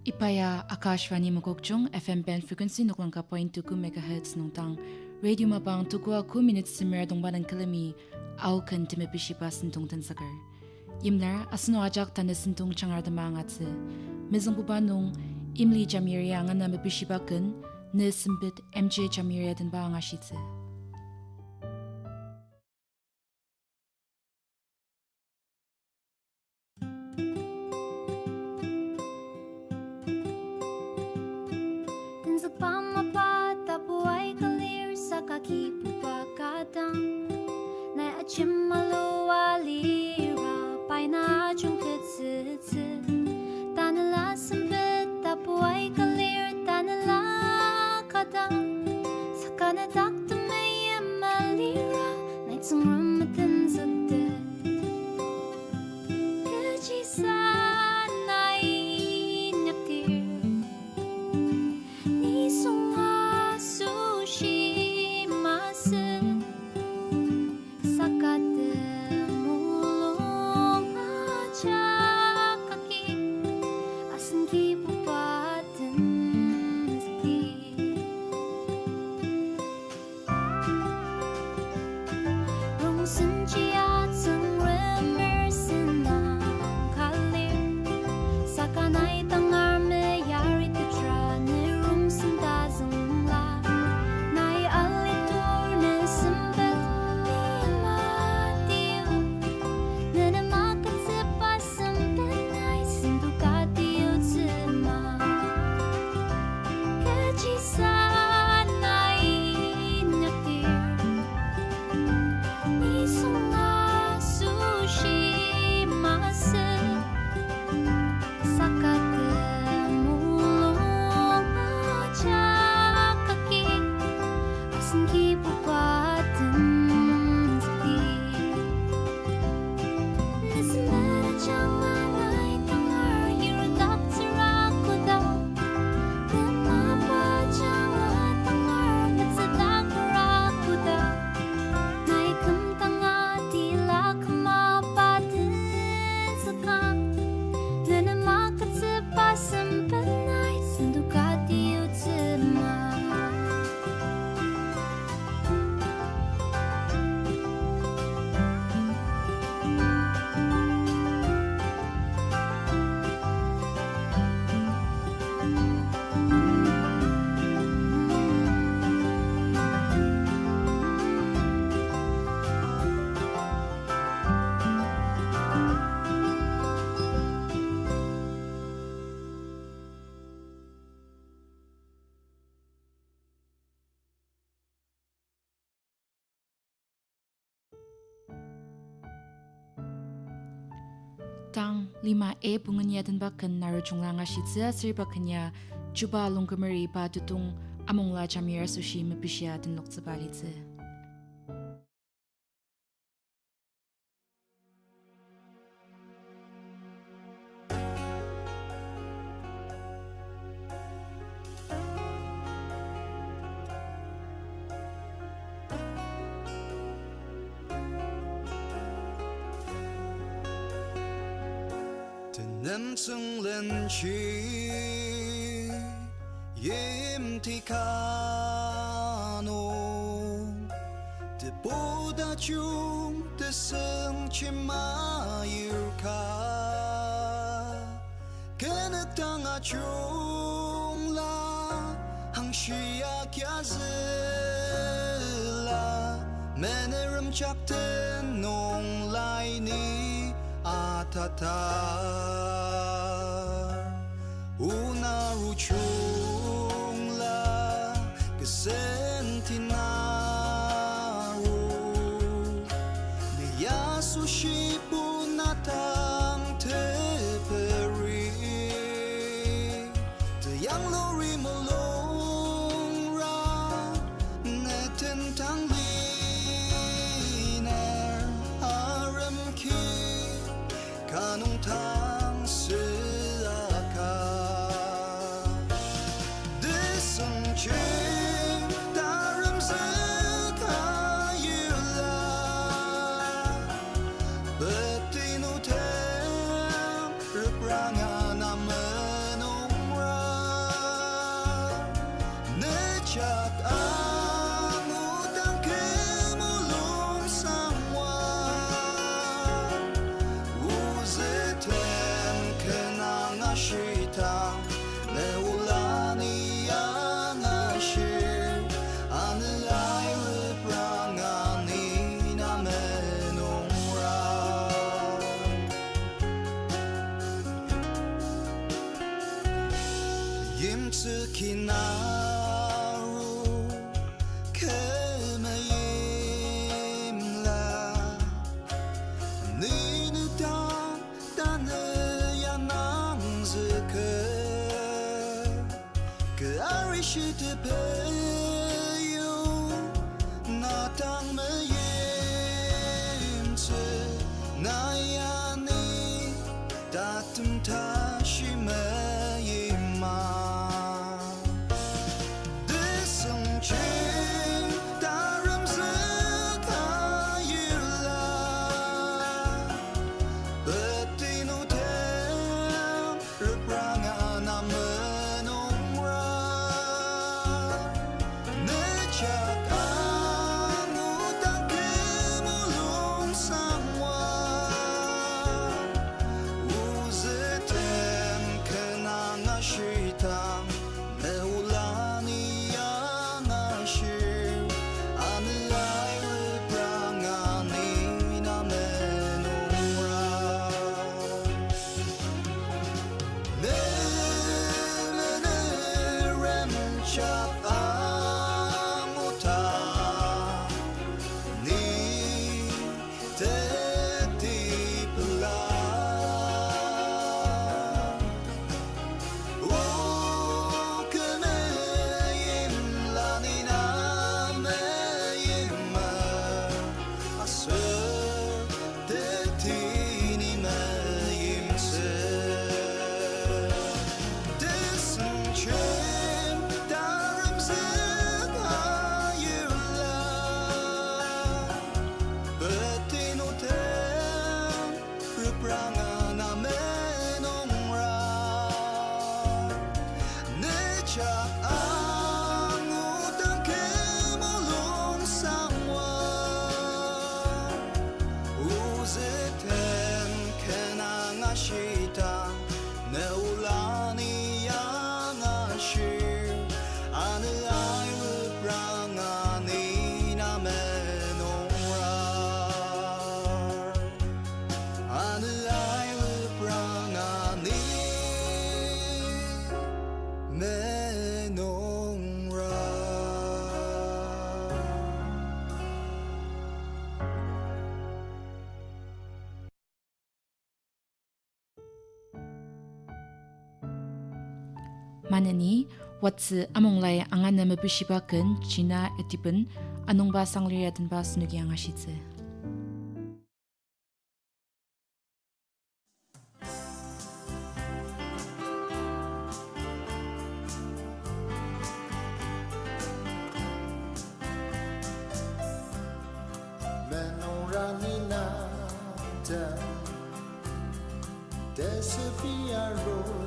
Ipaya Akashvani Mukokchung FM band frequency nuklangka 0.2 MHz nungtang radio mapang tukwa 2 minutes simmer dongbanan kalami au kan timepishipa sintung tansakar. Yimlar asno ajak tanda sintung changar dama ngatse. Mizang pubanung imli Jamiria ngana mepishipa kan Nu Sempet MJ Jamiria dan ba ngashitse. Tang 5A punganya dan bakan Narojungla ngashitsa sirbakanya juba longkamari pa tutung amongla Jamir sushi mepishya dan loktsabalitse.能曾冷去眼底看哦的不大中的生全马有卡跟那当啊中啦行需要卡子啦没那人家的弄来你啊他他Narojungla kesenti Naro ni Yisu shi punatang teperi te yang lori molong ra neten tang liner aram ki kanong tang se Dalam 陪有那当没影子那样你大等他是没影吗的生群大人是他有了Betino tem repranga na menongra Necak utang kemulung sangwa Uzetem kenang asyitang Meulani yang asyir Anilai repranga ni na menongra Chap amuta ni teti pula O kene imla ni na me imma ase teti ni me imse Desenchen darum sekayula Betino tem reprangan amenongra Necak utang kemulung sangwa Uzetem kenang asyitang Neulani yang asyir Anilai reprangan ina menongra Anilai reprangan ni menongra Manani watsi amonglay angan na mabushibaken Jena Etiben anong ba sanglir yatan ba sunugi ang ashitse. Menongrani natin Desipia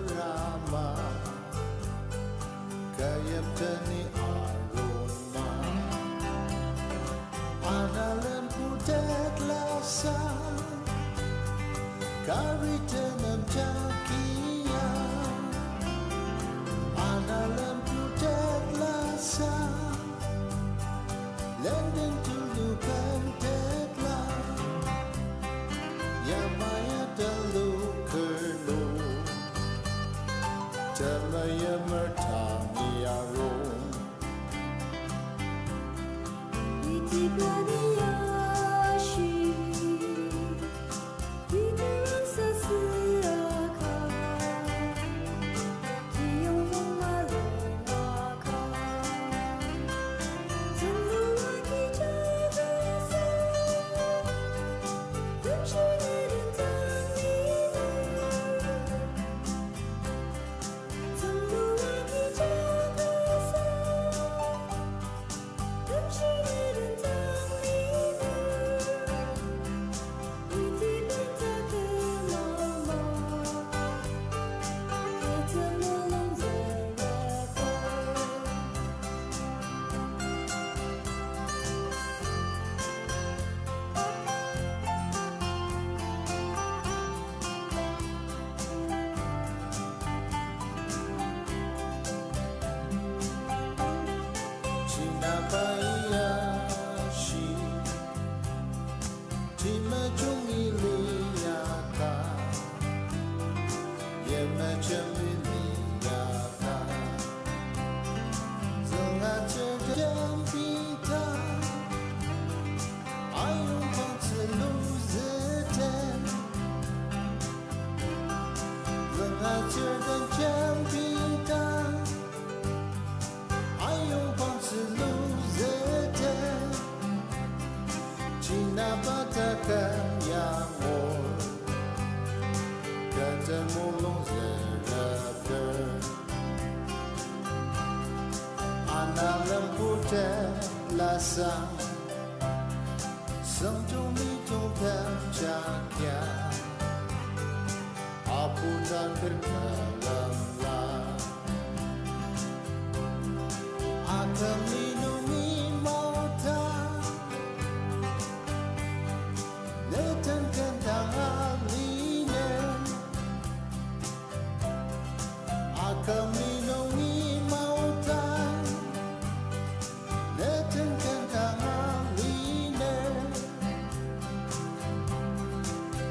rama Kayaptani aroma Analem putet lasa Karitenam jakia Analem putet lasa Lending tulukan tetla Yamaya dalukerno Temaya mertami arom Etiben yashi Etiben sasiaka Tiemla lomaka Semua kijagasa Temshinirin tangimu Semua kijagasa Temshinirin tangimu Etiben takemama Etemulung zeraka Chinabayashi Timajungiliaka Yemajamiliaka Zengajajambita Ayung Panseluzeten Zengajajambita 的拉萨，生中里中的扎卡，阿布tan berkalala, akan minumi mauta, letan kentang aline, akan minumi mauta, letan kentang aline,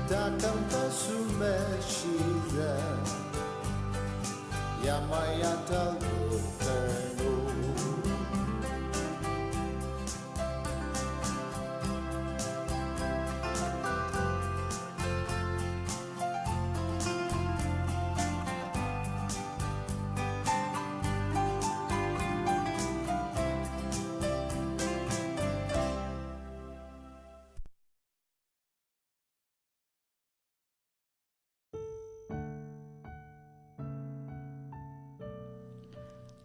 takkan pasume shiza, yamaya talu terlu.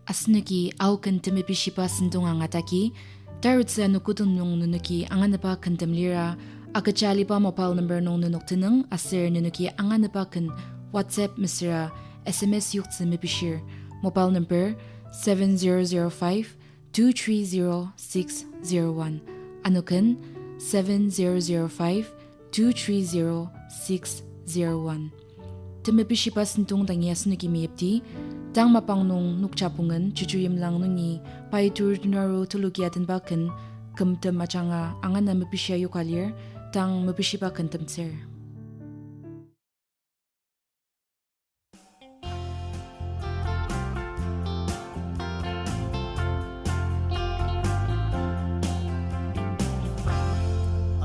Asnuki au kenteme pishipa sindung angataki, darutsa nukutun nung nunuki anganapa kentemlira, akachali pa mobile number nung nunuk teneng, aser nunuki anganapa ken WhatsApp misra, SMS yukse mipishir, mobile number 7005-230-601, anuken 7005-230-601. Temepishipa sindung tangi asnuki miyepti, Tang mapang nung nukchapungan chuchuyim lang nungi paitur Naro tulugiatan baken kumtem ajanga angan na mapisya yukalir tang mapishipa kentemtser.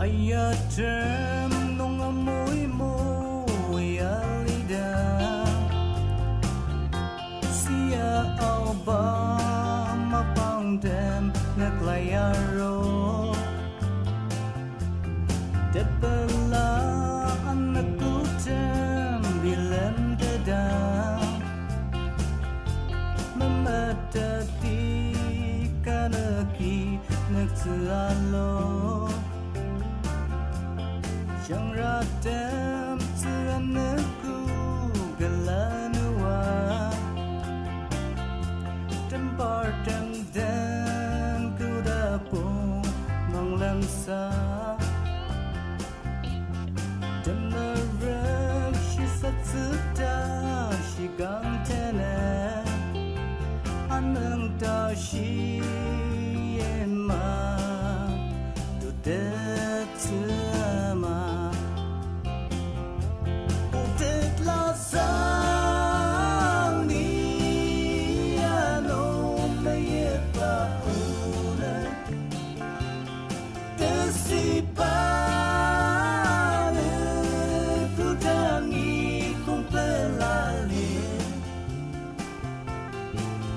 Ayatem nung amoy mo alida, siya au ba mapangdem naglayaro, depela anak kutem bilang dedang, memadati kanaki nagsualo. Yang ratem tuanku galanua, tempar dan kuda pun menglamsa, demerak shisat sudah shigang tena, anang ta shi ema, dudet sama. Sang ni ano may pauna, desipan kudangi kung pelalim,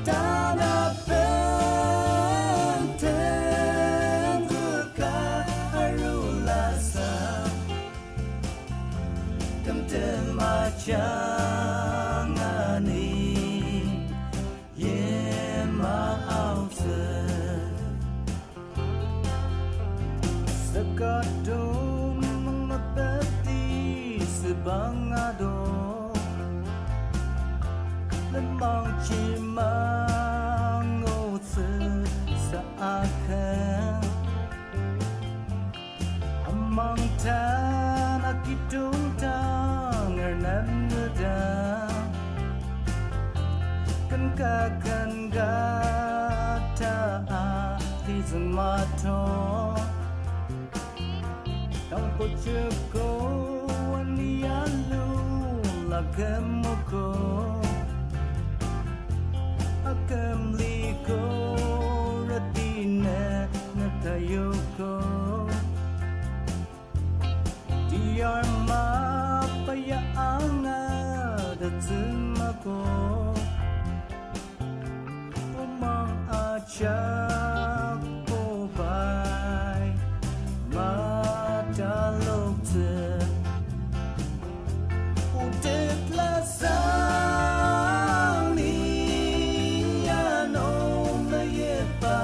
tanah benteng kekarulasa, temtem ajangani ye maause, sekadung mengabdi sebangado, lemang cimang ose seakan, amang tanah kidung tanger nandedang, kan kakan gata di zemato, tanpa ceko wanialu lagemoko, akam liko ratine natayoko, diar mapaya anga datsumako, umang ajak kobai madalokte, udet lasang ni ano mayepa.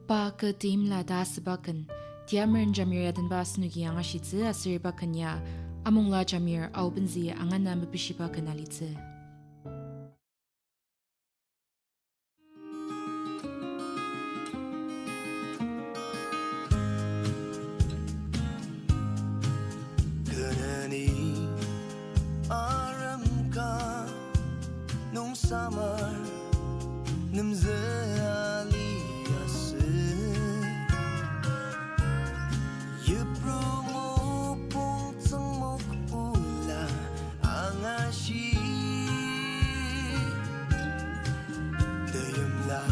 pa ke tiemla da sebakan tiamern Jamir dan bas nugi yang ashitze asir bakanya amongla Jamir au benzi angana mpishiba kanalitze. 그러니 아름까 농사말 냄새 알리야스 예쁘모 봉성목 울라 앙아시 tiemla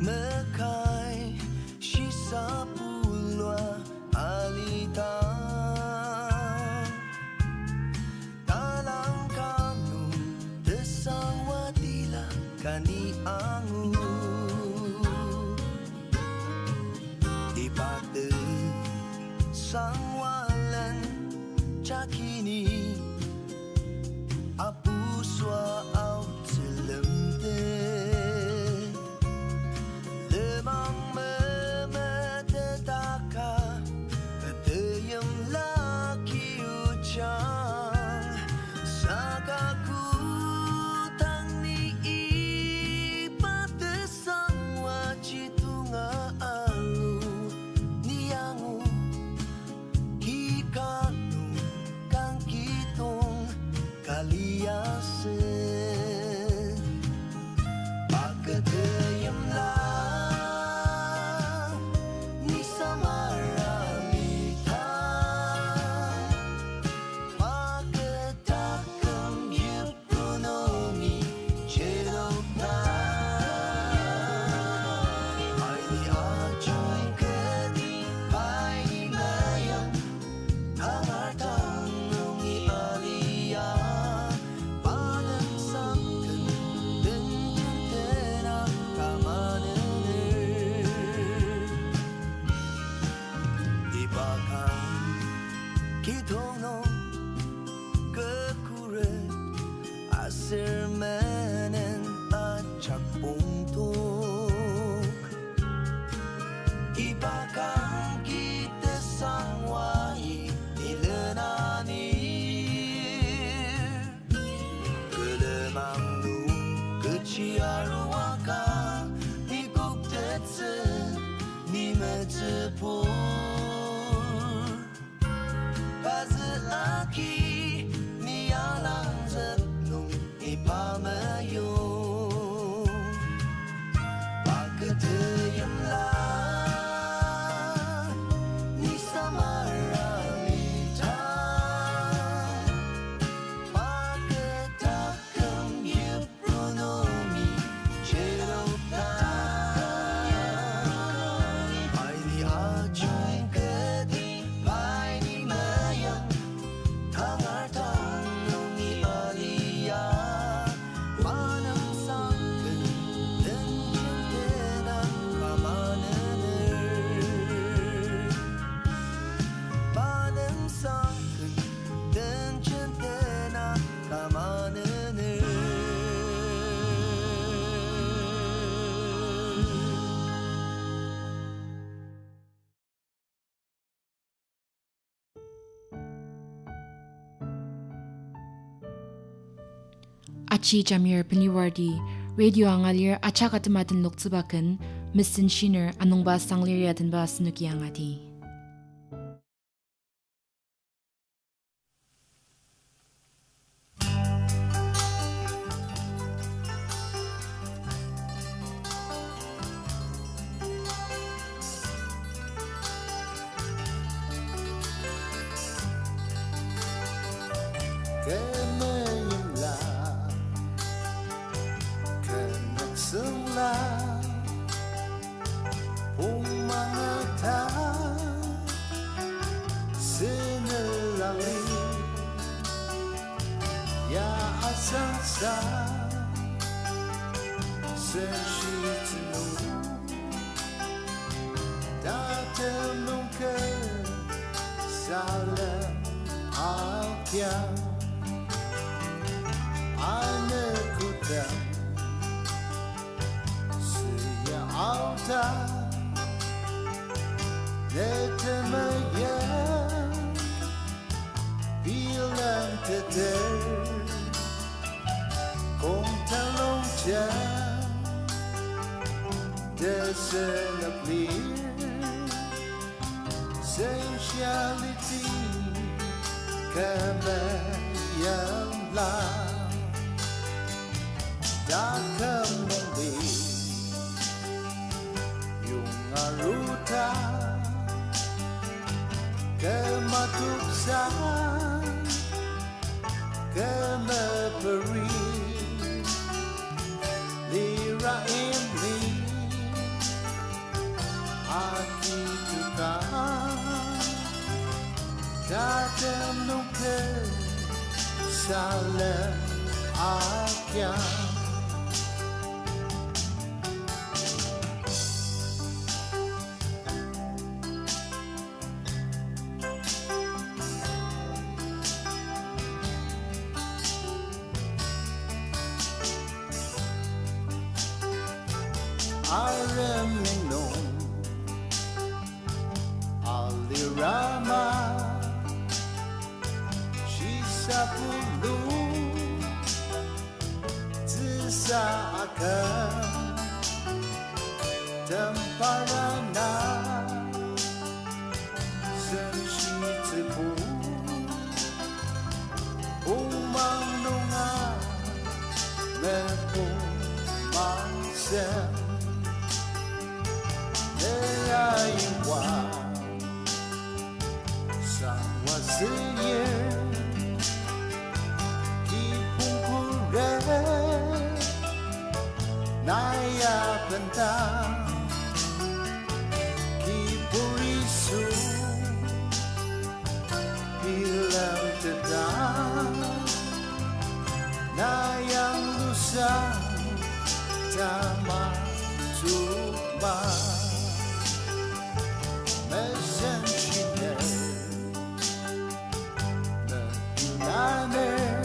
mekai shisapulwa alita talang kanu desawatila kani angu ipate sangwalan cakini apuswa au tilemte lemang memetaka katayam laki uchang sakaku tangni ipate sangwa citunga aru niangu kikanu kang kitong kaliasen pakatayam la ni samaralita pakatakam yupunomi cherokna ay ni ajoy kadi ay ni mayang hangartang nungi alia padang sangkan tentera kamanener ibakang kitono kekure asirmenen acak puntuk ibakang kita sangwai nilenanir kelemang nu keciaruaka nikuktetze nimetsepur Aki ni alang zetnung ipamayong pakatayam la ni samaralita pakatakam yupronomi cherokta ay ni ajoy kadi ay ni mayang hangartang nungi alia manang sangken tenang kamanener manang sangken tenang kamanener Achi Jamir Peniwardi radio angalir acha katamatin loktsibakan Mesenshiner anong ba Sanglir dan bas nuki angadi. Kemayimla kenaksengla umangata senelangi ya asangsa seshitnu datemung ke salam akyang anekuta Suya alta doesn't appear. Sensuality kebayanglah dalam mimpi yung aruta kumzuksang kumaperi lirain li aki tukang dalam salah akyang Araminong alirama Shisapulu Tisakan Temparana Senshitipu Umang nunga Mepung mangsem Nayaywa Sang wasiye Kipung kure Naya bentang Kipung Yisu Bilang tetang Nayang lusa Tama Tuba Mesenshiner Nagulaner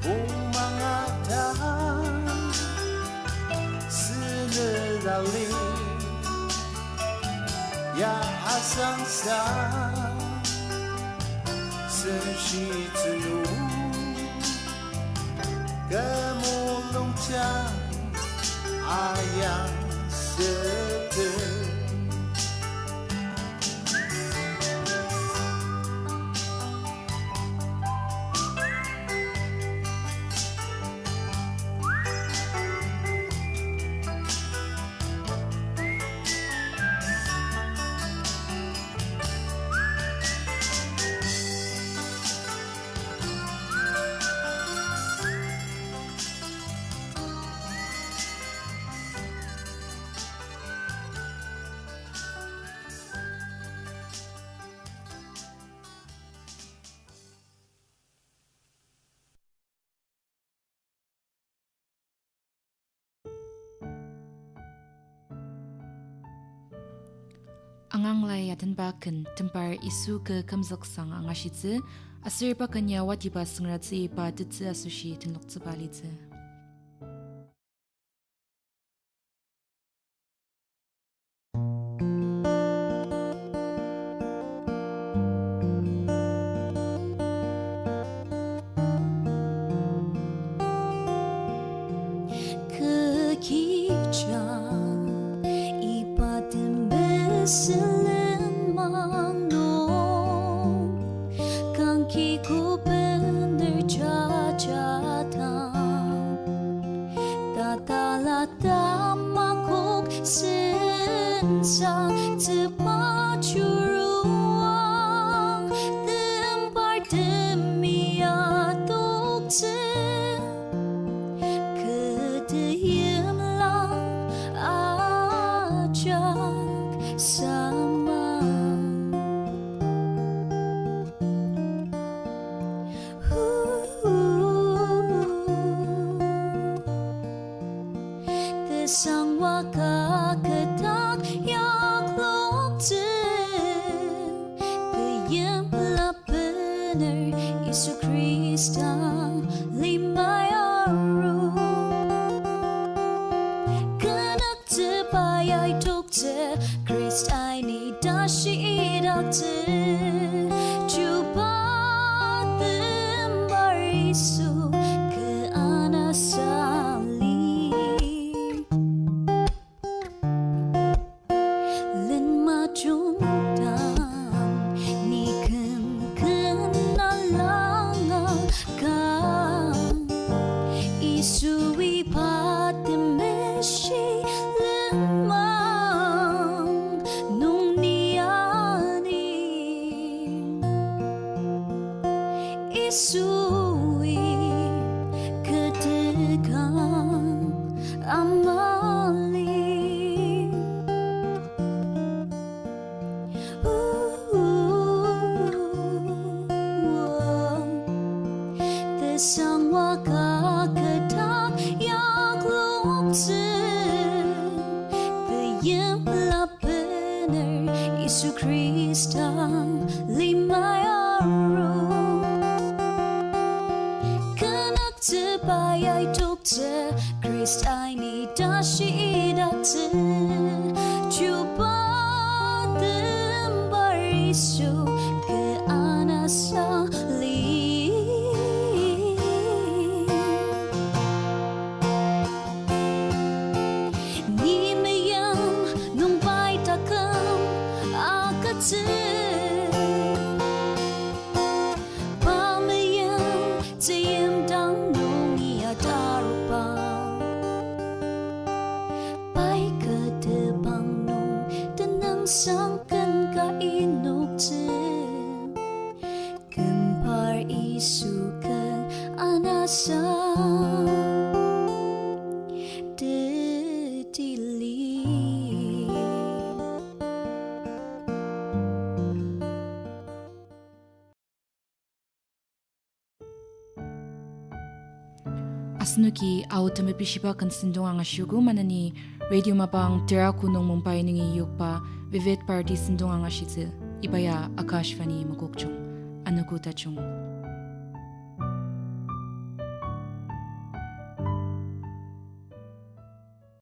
Umangatang Sinirali Ya asangsa Senshitunu Kemulungcang Ayang seter Anganglay atan baken tempar isu ke kumzuksang angashitze asir bakanya watiba sngratzi pa tutsi asushi tinlokzi balitze. Selen mangnong kangki ko bener jajatang tatalata mangkok sensang cepacuruang tempar demi adukse tiemla ajang sama Tesang waka ketak yak lokte tiemla bener Yisu Krista limay aru Kanak tebayay tukte Christ I need dashi idakte Cuba tembar Yisu ke anasa sang wa ka kedak yak lop tiemla bener Yisu Kristang limai arum Kenak terbayai dokter Krist ini dashi dakter Cuba tembar Yisu ke anasa Sangkan ka inuk Gempar Yisu ke anasa Dedili Asnuki au tamapishiba kan sindong ang asyugo manani radio mapang tera kunong mumpay ningi yukpa vivid party sindong ang asyitse ibaya Akashvani Mukokchung Anukutachung